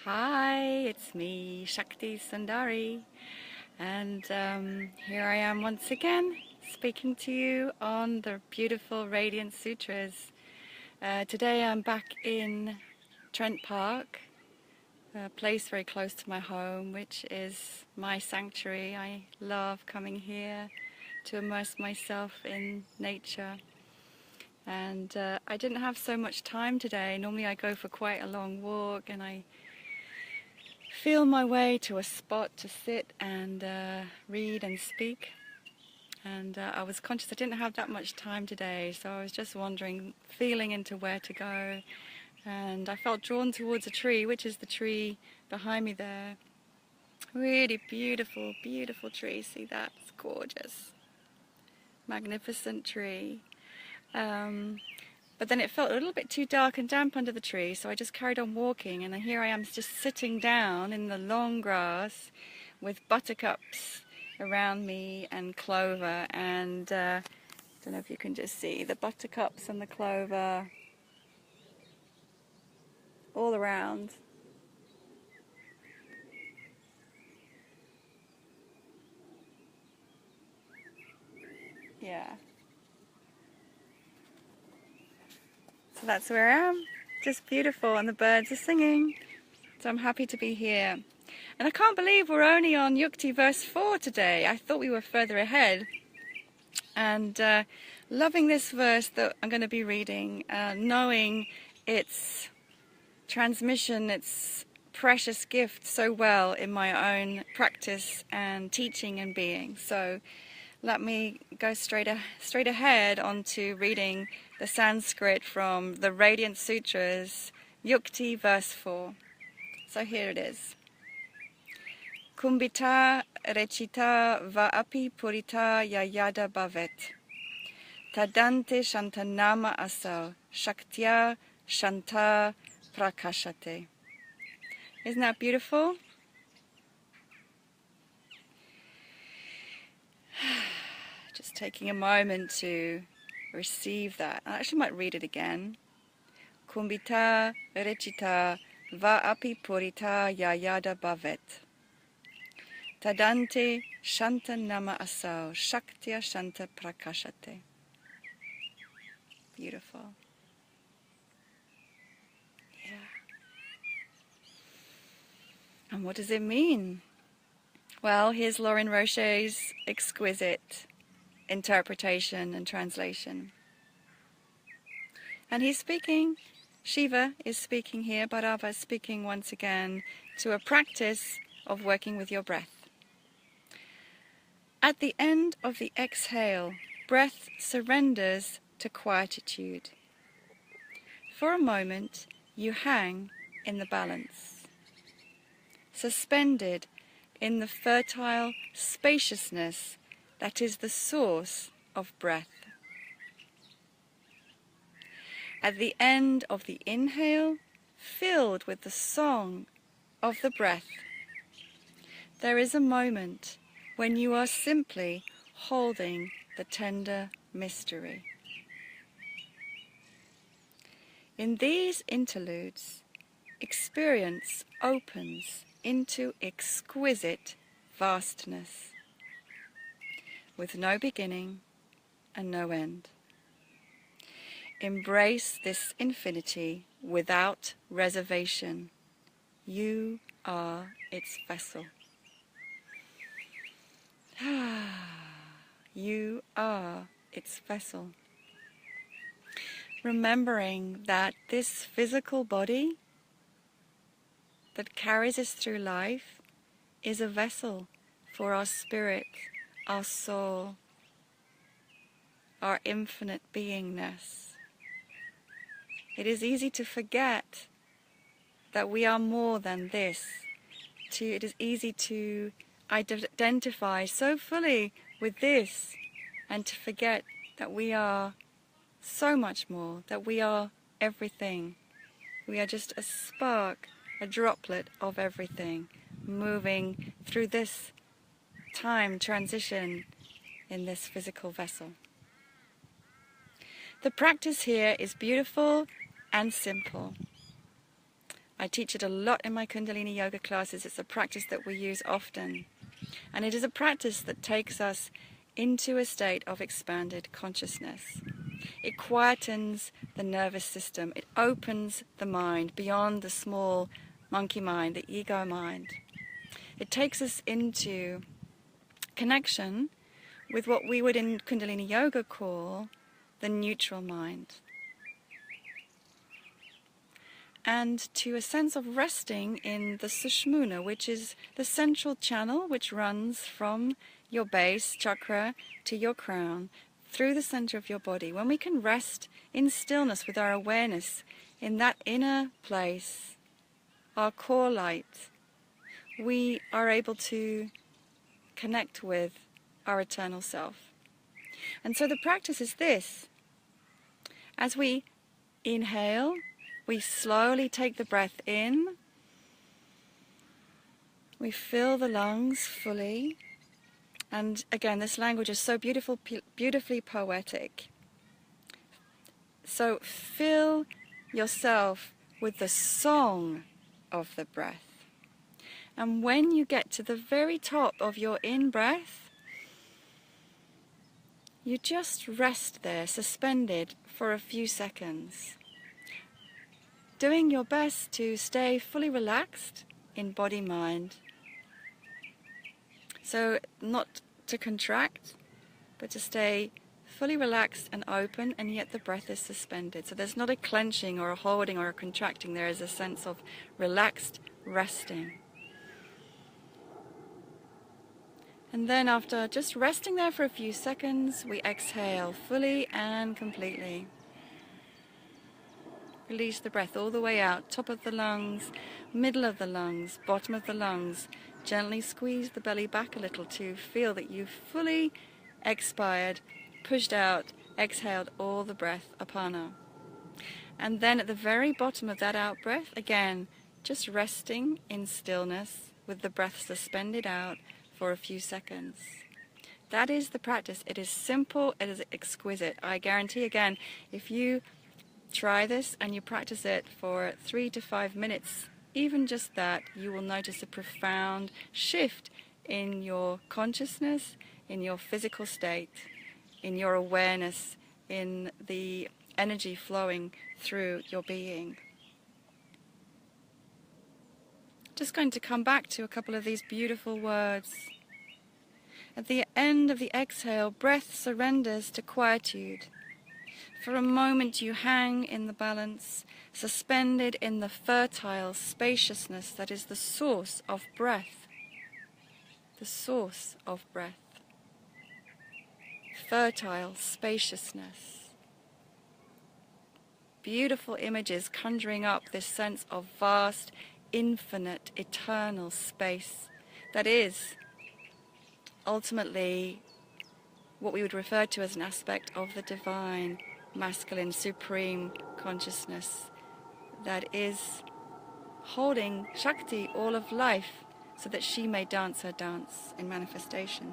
Hi, it's me, Shakti Sundari, and here I am once again speaking to you on the beautiful Radiance Sutras. Today I'm back in Trent Park, a place very close to my home, which is my sanctuary. I love coming here to immerse myself in nature. And I didn't have so much time today. Normally I go for quite a long walk and I feel my way to a spot to sit and read and speak. And I was conscious I didn't have that much time today, so I was just wandering, feeling into where to go. And I felt drawn towards a tree, which is the tree behind me there. Really beautiful, beautiful tree. See that? It's gorgeous. Magnificent tree. But then it felt a little bit too dark and damp under the tree, so I just carried on walking, and here I am just sitting down in the long grass with buttercups around me and clover, and I don't know if you can just see the buttercups and the clover all around. Yeah. So that's where I am, just beautiful, and the birds are singing. So I'm happy to be here. And I can't believe we're only on Yukti verse 4 today. I thought we were further ahead. And loving this verse that I'm going to be reading, knowing its transmission, its precious gift so well in my own practice and teaching and being. So let me go straight ahead onto reading the Sanskrit from the Radiance Sutras, Yukti verse 4. So here it is. Kumbhita recita va api purita yayada bhavet. Tadante shantanama asau, shaktya shanta prakashate. Isn't that beautiful? Just taking a moment to receive that. I actually might read it again. Kumbhita recita va api purita yayada bhavet. Tadante shanta nama asau, shaktya shanta prakashate. Beautiful. Yeah. And what does it mean? Well, here's Lauren Roche's exquisite interpretation and translation. And he's speaking, Shiva is speaking here, Bhairava is speaking once again to a practice of working with your breath. At the end of the exhale, breath surrenders to quietude. For a moment, you hang in the balance, suspended in the fertile spaciousness that is the source of breath. At the end of the inhale, filled with the song of the breath, there is a moment when you are simply holding the tender mystery. In these interludes, experience opens into exquisite vastness, with no beginning and no end. Embrace this infinity without reservation. You are its vessel. You are its vessel. Remembering that this physical body that carries us through life is a vessel for our spirit, our soul, our infinite beingness. It is easy to forget that we are more than this. It is easy to identify so fully with this and to forget that we are so much more, that we are everything. We are just a spark, a droplet of everything, moving through this time transition in this physical vessel. The practice here is beautiful and simple. I teach it a lot in my Kundalini yoga classes. It's a practice that we use often. And it is a practice that takes us into a state of expanded consciousness. It quietens the nervous system. It opens the mind beyond the small monkey mind, the ego mind. It takes us into connection with what we would in Kundalini yoga call the neutral mind. And to a sense of resting in the Sushmuna, which is the central channel which runs from your base chakra to your crown, through the center of your body. When we can rest in stillness with our awareness in that inner place, our core light, we are able to connect with our eternal self. And so the practice is this. As we inhale, we slowly take the breath in. We fill the lungs fully. And again, this language is so beautifully poetic. So fill yourself with the song of the breath. And when you get to the very top of your in-breath, you just rest there, suspended for a few seconds, doing your best to stay fully relaxed in body-mind. So not to contract, but to stay fully relaxed and open, and yet the breath is suspended. So there's not a clenching or a holding or a contracting. There is a sense of relaxed resting. And then after just resting there for a few seconds, we exhale fully and completely. Release the breath all the way out, top of the lungs, middle of the lungs, bottom of the lungs. Gently squeeze the belly back a little to feel that you've fully expired, pushed out, exhaled all the breath, apana. And then at the very bottom of that out breath, again, just resting in stillness with the breath suspended out for a few seconds. That is the practice. It is simple, it is exquisite. I guarantee, again, if you try this and you practice it for 3 to 5 minutes, even just that, you will notice a profound shift in your consciousness, in your physical state, in your awareness, in the energy flowing through your being. Just going to come back to a couple of these beautiful words. At the end of the exhale, breath surrenders to quietude. For a moment you hang in the balance, suspended in the fertile spaciousness that is the source of breath. The source of breath. Fertile spaciousness. Beautiful images conjuring up this sense of vast, infinite, eternal space that is ultimately what we would refer to as an aspect of the divine, masculine, supreme consciousness that is holding Shakti, all of life, so that she may dance her dance in manifestation.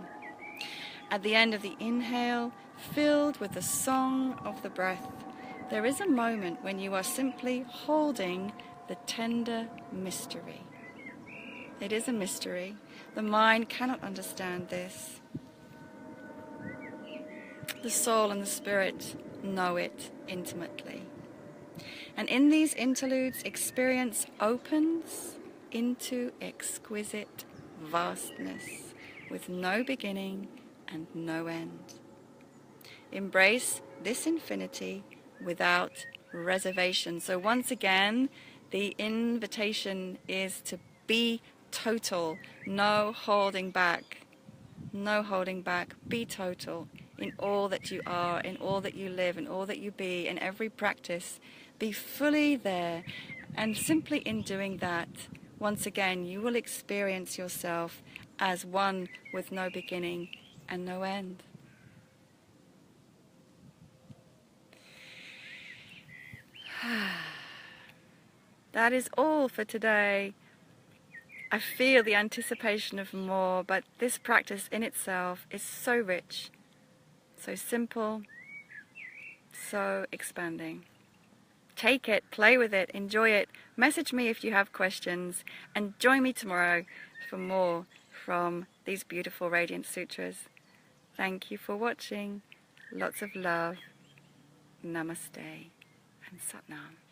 At the end of the inhale, filled with the song of the breath, there is a moment when you are simply holding the tender mystery. It is a mystery. The mind cannot understand this. The soul and the spirit know it intimately. And in these interludes, experience opens into exquisite vastness with no beginning and no end. Embrace this infinity without reservation. So once again, the invitation is to be total, no holding back. No holding back. Be total in all that you are, in all that you live, in all that you be, in every practice. Be fully there. And simply in doing that, once again, you will experience yourself as one with no beginning and no end. That is all for today. I feel the anticipation of more, but this practice in itself is so rich, so simple, so expanding. take it, play with it, enjoy it. Message me if you have questions, and join me tomorrow for more from these beautiful Radiance Sutras. Thank you for watching. Lots of love. Namaste and Satnam.